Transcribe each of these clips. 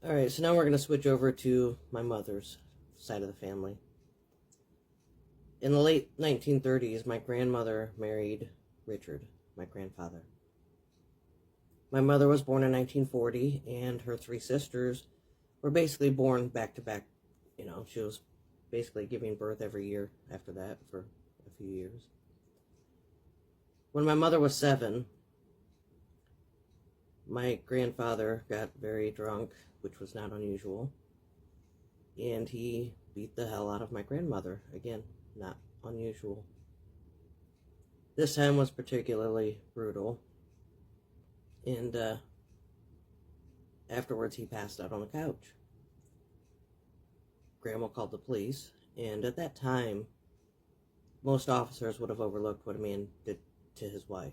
Alright, so now we're going to switch over to my mother's side of the family. In the late 1930s, my grandmother married Richard, my grandfather. My mother was born in 1940, and her three sisters were basically born back to back. She was basically giving birth every year after that for a few years. When my mother was 7, my grandfather got very drunk, which was not unusual, and he beat the hell out of my grandmother. Again, not unusual. This time was particularly brutal, and afterwards he passed out on the couch. Grandma called the police, and at that time, most officers would have overlooked what a man did to his wife.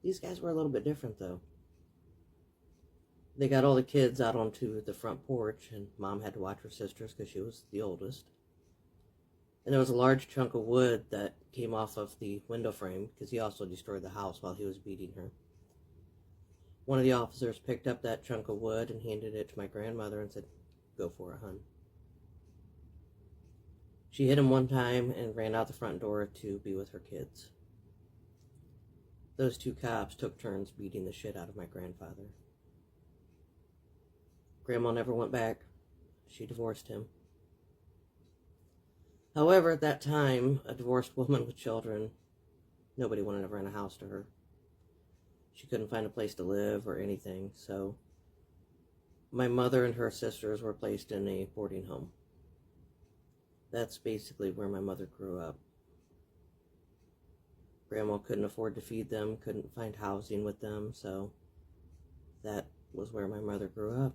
These guys were a little bit different, though. They got all the kids out onto the front porch, and Mom had to watch her sisters because she was the oldest. And there was a large chunk of wood that came off of the window frame because he also destroyed the house while he was beating her. One of the officers picked up that chunk of wood and handed it to my grandmother and said, "Go for it, hun." She hit him one time and ran out the front door to be with her kids. Those two cops took turns beating the shit out of my grandfather. Grandma never went back. She divorced him. However, at that time, a divorced woman with children, nobody wanted to rent a house to her. She couldn't find a place to live or anything, so my mother and her sisters were placed in a boarding home. That's basically where my mother grew up. Grandma couldn't afford to feed them, couldn't find housing with them, so that was where my mother grew up.